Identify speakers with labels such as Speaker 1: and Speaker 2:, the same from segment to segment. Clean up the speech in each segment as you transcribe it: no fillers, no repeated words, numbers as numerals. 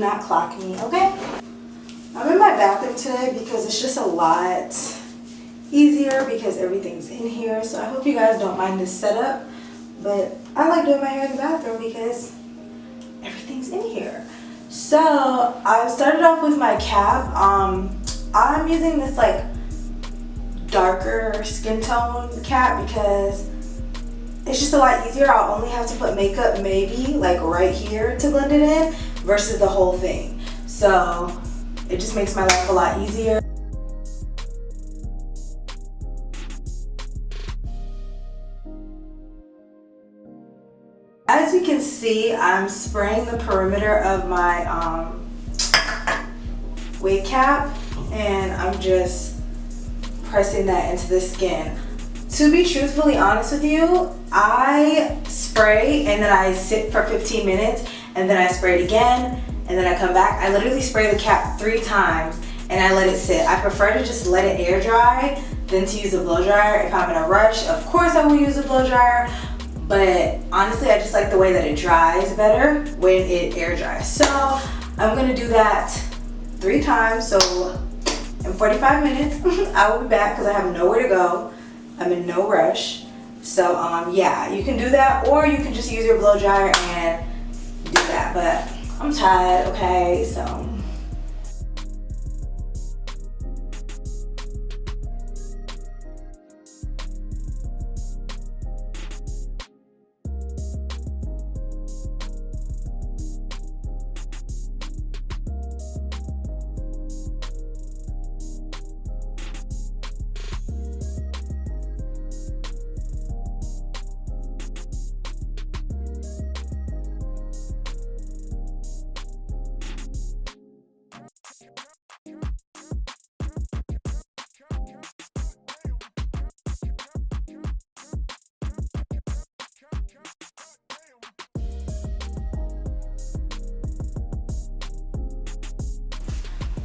Speaker 1: not clock me, okay? I'm in my bathroom today because it's just a lot easier because everything's in here. So I hope you guys don't mind this setup. But I like doing my hair in the bathroom because everything's in here. So I started off with my cap. I'm using this like darker skin tone cap because it's just a lot easier. I'll only have to put makeup maybe like right here to blend it in versus the whole thing. So it just makes my life a lot easier. As you can see, I'm spraying the perimeter of my wig cap and I'm just pressing that into the skin. To be truthfully honest with you, I spray and then I sit for 15 minutes and then I spray it again and then I come back. I literally spray the cap 3 times and I let it sit. I prefer to just let it air dry than to use a blow dryer. If I'm in a rush, of course I will use a blow dryer. But honestly, I just like the way that it dries better when it air dries. So I'm gonna do that 3 times. So in 45 minutes, I will be back because I have nowhere to go. I'm in no rush. So yeah, you can do that or you can just use your blow dryer and do that. But I'm tired, okay, so.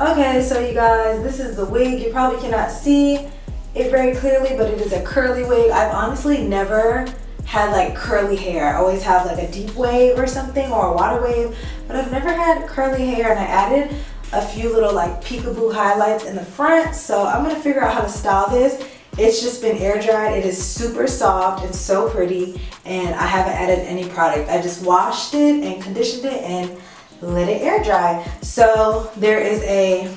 Speaker 1: Okay, so you guys, this is the wig. You probably cannot see it very clearly, but it is a curly wig. I've honestly never had like curly hair. I always have like a deep wave or something or a water wave, but I've never had curly hair, and I added a few little like peekaboo highlights in the front. So I'm gonna figure out how to style this. It's just been air dried. It is super soft and so pretty, and I haven't added any product. I just washed it and conditioned it and let it air dry. So there is a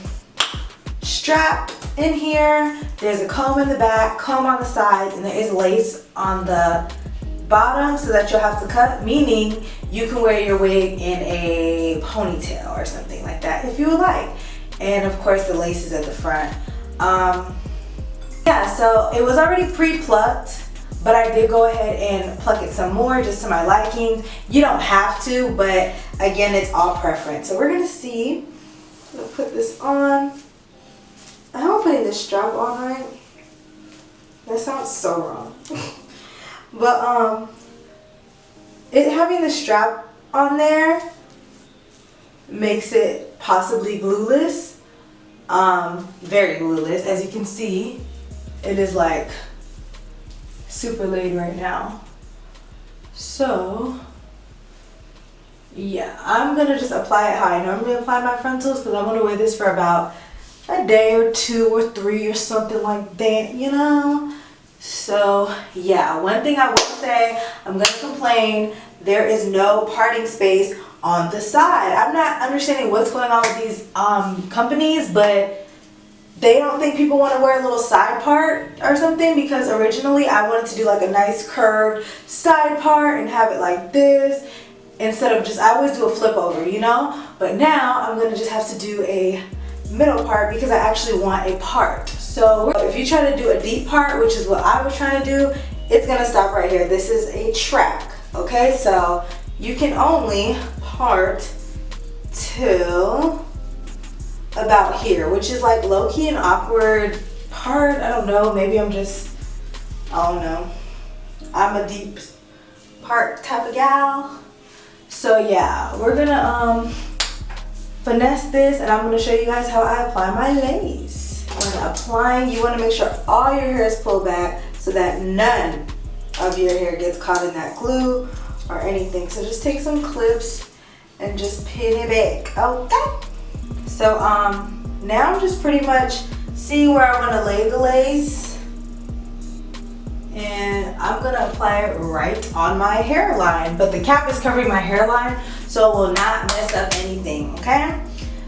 Speaker 1: strap in here, there's a comb in the back, comb on the sides, and there is lace on the bottom so that you'll have to cut, meaning you can wear your wig in a ponytail or something like that if you would like. And of course the lace is at the front. Yeah, so it was already pre-plucked, but I did go ahead and pluck it some more just to my liking. You don't have to, but again, it's all preference. So we're gonna see. I'm gonna put this on. I hope I'm putting this strap on right. That sounds so wrong. But it having the strap on there makes it possibly glueless. Very glueless. As you can see, it is like super laid right now. So yeah, I'm gonna just apply it how I normally apply my frontals because I'm gonna wear this for about a day or 2 or 3 or something like that, you know. So yeah, one thing I will say, I'm gonna complain, there is no parting space on the side. I'm not understanding what's going on with these companies, but they don't think people want to wear a little side part or something, because originally I wanted to do like a nice curved side part and have it like this instead of just, I always do a flip over, you know, but now I'm going to just have to do a middle part because I actually want a part. So if you try to do a deep part, which is what I was trying to do, it's going to stop right here. This is a track, okay? So you can only part till about here, which is like low-key and awkward part. I don't know, maybe I'm just, I don't know, I'm a deep part type of gal. So yeah, we're gonna finesse this, and I'm gonna show you guys how I apply my lace. When applying, you want to make sure all your hair is pulled back so that none of your hair gets caught in that glue or anything. So just take some clips and just pin it back, okay? So now I'm just pretty much seeing where I want to lay the lace, and I'm gonna apply it right on my hairline, but the cap is covering my hairline so it will not mess up anything, okay?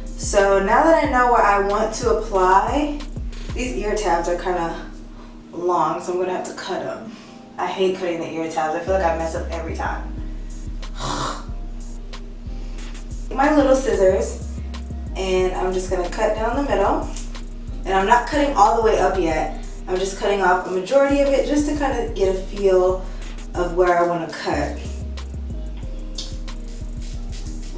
Speaker 1: So now that I know where I want to apply, these ear tabs are kind of long, so I'm gonna have to cut them. I hate cutting the ear tabs. I feel like I mess up every time. My little scissors, and I'm just gonna cut down the middle. And I'm not cutting all the way up yet. I'm just cutting off a majority of it just to kind of get a feel of where I want to cut.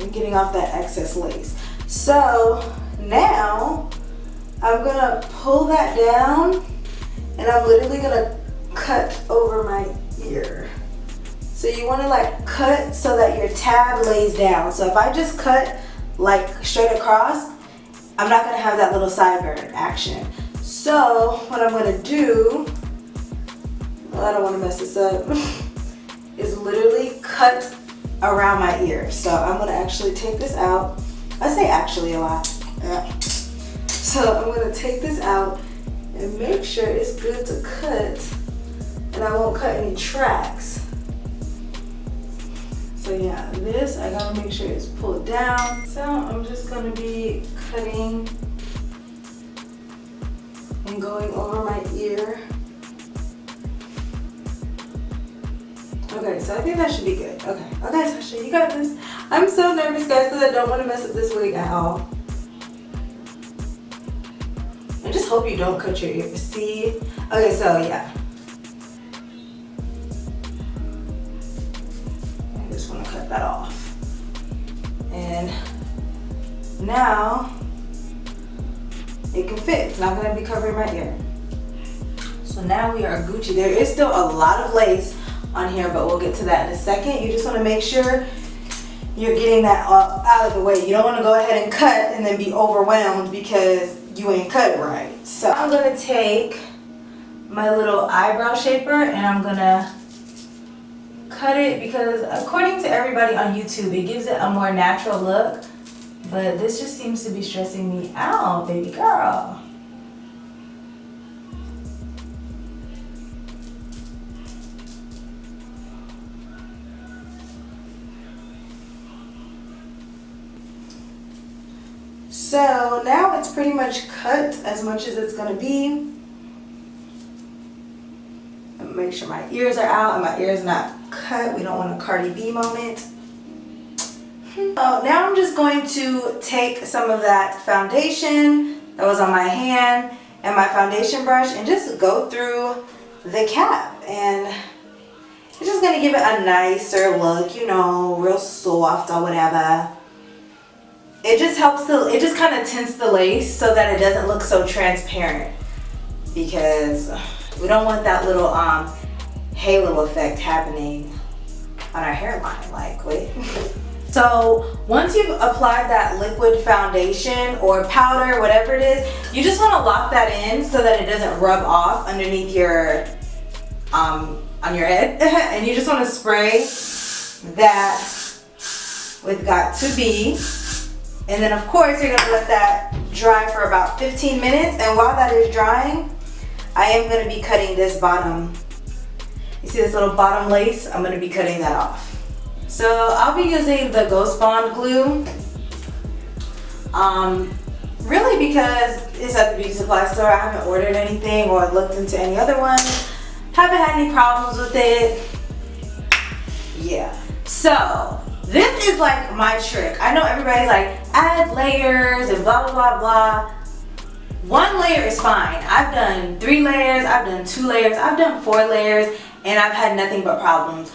Speaker 1: I'm getting off that excess lace. So now I'm gonna pull that down, and I'm literally gonna cut over my ear. So you want to like cut so that your tab lays down. So if I just cut like straight across, I'm not gonna have that little sideburn action. So what I'm gonna do, well, I don't wanna mess this up, is literally cut around my ear. So I'm gonna actually take this out. I say actually a lot. Yeah. So I'm gonna take this out and make sure it's good to cut, and I won't cut any tracks. So yeah, this, I gotta make sure it's pulled down. So I'm just gonna be cutting and going over my ear. Okay, so I think that should be good. Okay, Tasha, you got this. I'm so nervous, guys, because I don't want to mess up this wig at all. I just hope you don't cut your ear. See? Okay, so yeah. Cut that off. And now it can fit. It's not going to be covering my ear. So now we are Gucci. There is still a lot of lace on here, but we'll get to that in a second. You just want to make sure you're getting that out of the way. You don't want to go ahead and cut and then be overwhelmed because you ain't cut it right. So I'm going to take my little eyebrow shaper and I'm going to cut it, because according to everybody on YouTube, it gives it a more natural look, but this just seems to be stressing me out, baby girl. So now it's pretty much cut as much as it's gonna be. Make sure my ears are out and my ears not cut. We don't want a Cardi B moment. So now I'm just going to take some of that foundation that was on my hand and my foundation brush and just go through the cap, and it's just gonna give it a nicer look, you know, real soft or whatever. It just helps it just kind of tints the lace so that it doesn't look so transparent, because we don't want that little halo effect happening on our hairline, like, wait. So once you've applied that liquid foundation or powder, whatever it is, you just want to lock that in so that it doesn't rub off underneath your, on your head. And you just want to spray that with Got To Be. And then of course you're gonna let that dry for about 15 minutes. And while that is drying, I am gonna be cutting this bottom. You see this little bottom lace? I'm gonna be cutting that off. So I'll be using the Ghost Bond glue. Really because it's at the beauty supply store. I haven't ordered anything or looked into any other ones. Haven't had any problems with it. Yeah. So this is like my trick. I know everybody's like, add layers and blah, blah, blah, blah. One layer is fine. I've done 3 layers, I've done 2 layers, I've done 4 layers, and I've had nothing but problems.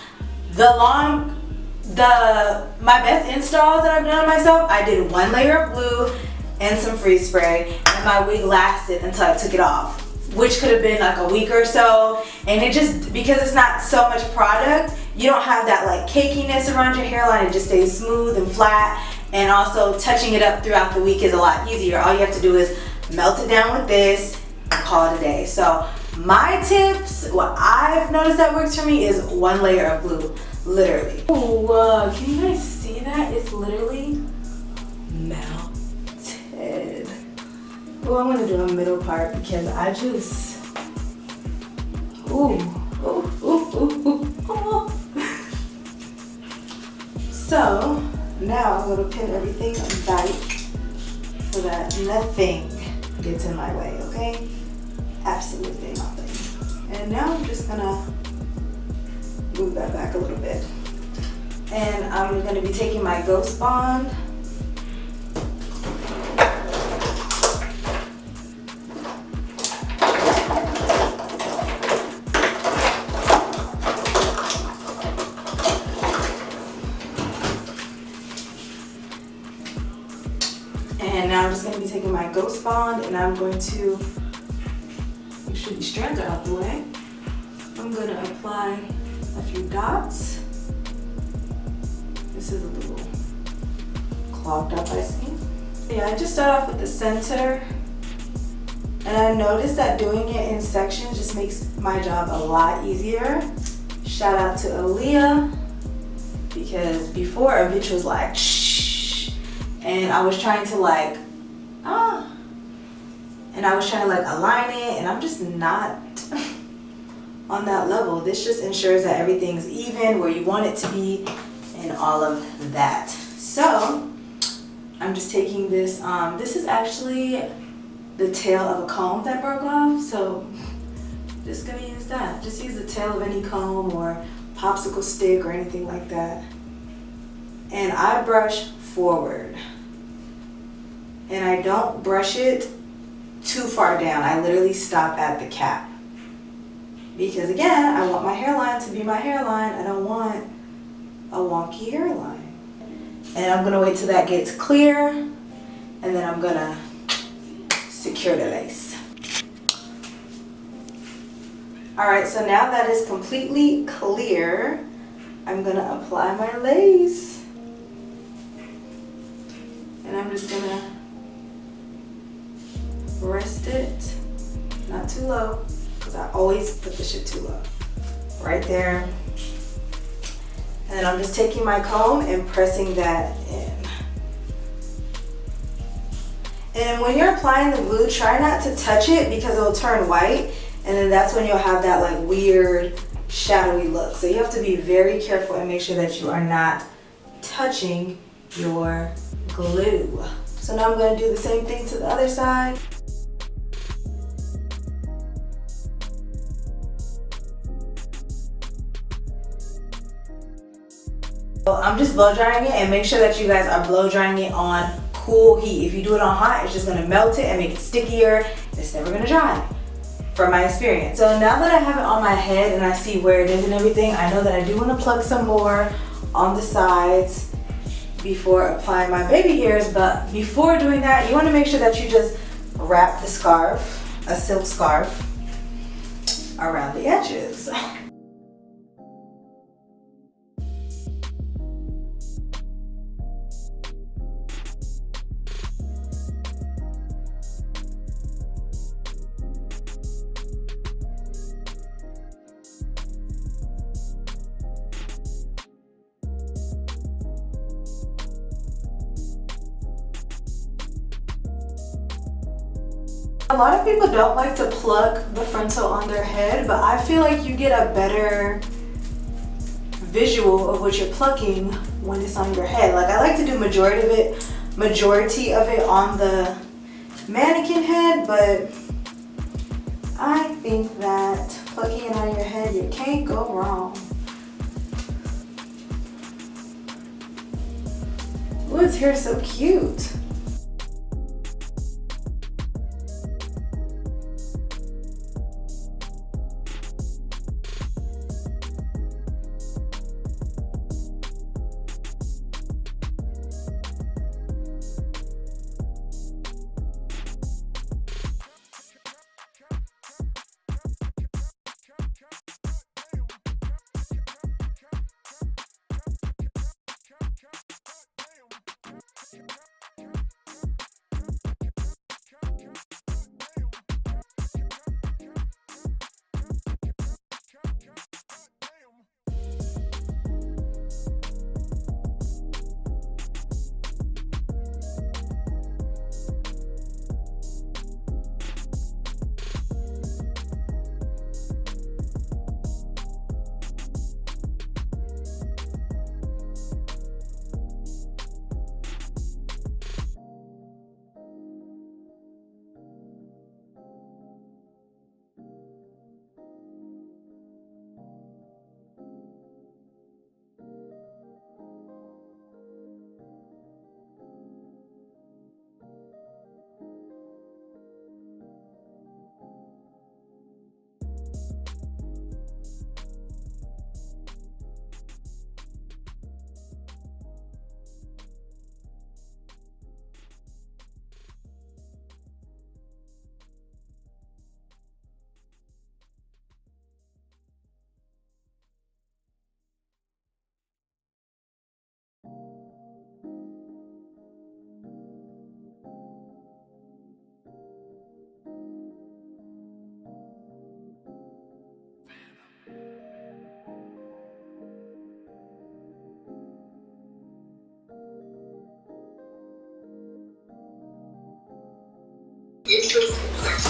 Speaker 1: My best installs that I've done on myself, I did 1 layer of glue and some freeze spray, and my wig lasted until I took it off, which could have been like a week or so. And it just, because it's not so much product, you don't have that like cakiness around your hairline. It just stays smooth and flat, and also touching it up throughout the week is a lot easier. All you have to do is melt it down with this and call it a day. So my tips, what I've noticed that works for me is 1 layer of glue. literally. Oh, can you guys see that? It's literally melted. Well, I'm gonna do a middle part because I just, ooh. So now I'm gonna pin everything tight so that nothing gets in my way, okay? Absolutely nothing. And now I'm just gonna move that back a little bit. And I'm gonna be taking my Ghost Bond. And now I'm just gonna be taking my Ghost Bond and I'm going to make sure these strands are out the way. I'm gonna apply a few dots. This is a little clogged up, I see. Yeah, I just start off with the center. And I noticed that doing it in sections just makes my job a lot easier. Shout out to Aaliyah, because before a bitch was like, shh, and I was trying to like, and I was trying to like align it, and I'm just not on that level. This just ensures that everything's even where you want it to be and all of that. So I'm just taking this, this is actually the tail of a comb that broke off, so just gonna use that. Just use the tail of any comb or popsicle stick or anything like that. And I brush forward. And I don't brush it too far down. I literally stop at the cap. Because again, I want my hairline to be my hairline. I don't want a wonky hairline. And I'm gonna wait till that gets clear, and then I'm gonna secure the lace. All right, so now that is completely clear, I'm gonna apply my lace. And I'm just gonna rest it, not too low, because I always put the shit too low. Right there. And then I'm just taking my comb and pressing that in. And when you're applying the glue, try not to touch it because it'll turn white, and then that's when you'll have that like weird shadowy look. So you have to be very careful and make sure that you are not touching your glue. So now I'm going to do the same thing to the other side. So I'm just blow drying it, and make sure that you guys are blow drying it on cool heat. If you do it on hot, it's just gonna melt it and make it stickier. It's never gonna dry, from my experience. So now that I have it on my head and I see where it is and everything, I know that I do wanna pluck some more on the sides before applying my baby hairs. But before doing that, you wanna make sure that you just wrap the scarf, a silk scarf, around the edges. A lot of people don't like to pluck the frontal on their head, but I feel like you get a better visual of what you're plucking when it's on your head. Like I like to do majority of it on the mannequin head, but I think that plucking it on your head, you can't go wrong. Ooh, his hair is so cute.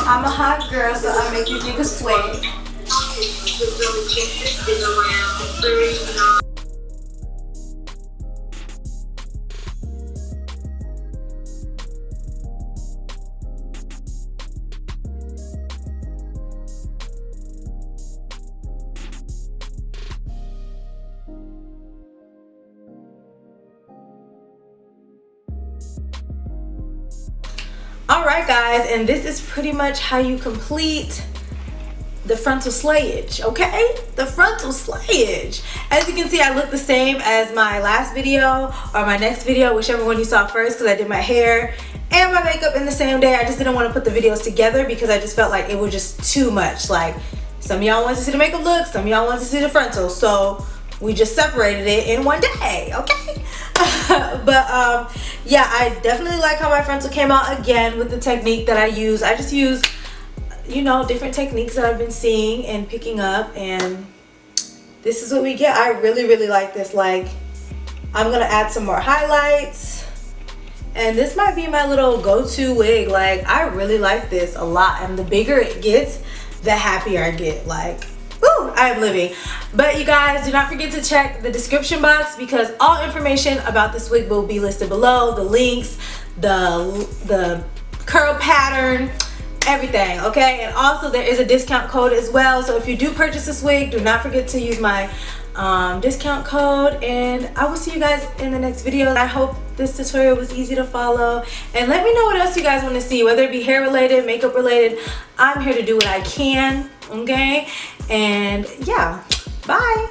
Speaker 1: I'm a hot girl, so I make these niggas sweat. Alright guys, and this is pretty much how you complete the frontal slayage, okay? The frontal slayage. As you can see, I look the same as my last video or my next video, whichever one you saw first, because I did my hair and my makeup in the same day. I just didn't want to put the videos together because I just felt like it was just too much. Like, some of y'all wanted to see the makeup look, some of y'all wanted to see the frontal, so we just separated it in one day, okay? But yeah, I definitely like how my frontal came out again with the technique that I use. I just use, you know, different techniques that I've been seeing and picking up, and this is what we get. I really like this. Like, I'm gonna add some more highlights, and this might be my little go-to wig. Like, I really like this a lot, and the bigger it gets, the happier I get. Like, ooh, I'm living. But you guys, do not forget to check the description box because all information about this wig will be listed below. The links, the curl pattern, everything, okay? And also there is a discount code as well, so if you do purchase this wig, do not forget to use my discount code, and I will see you guys in the next video. I hope this tutorial was easy to follow, and let me know what else you guys want to see, whether it be hair related, makeup related. I'm here to do what I can, okay? And yeah, bye.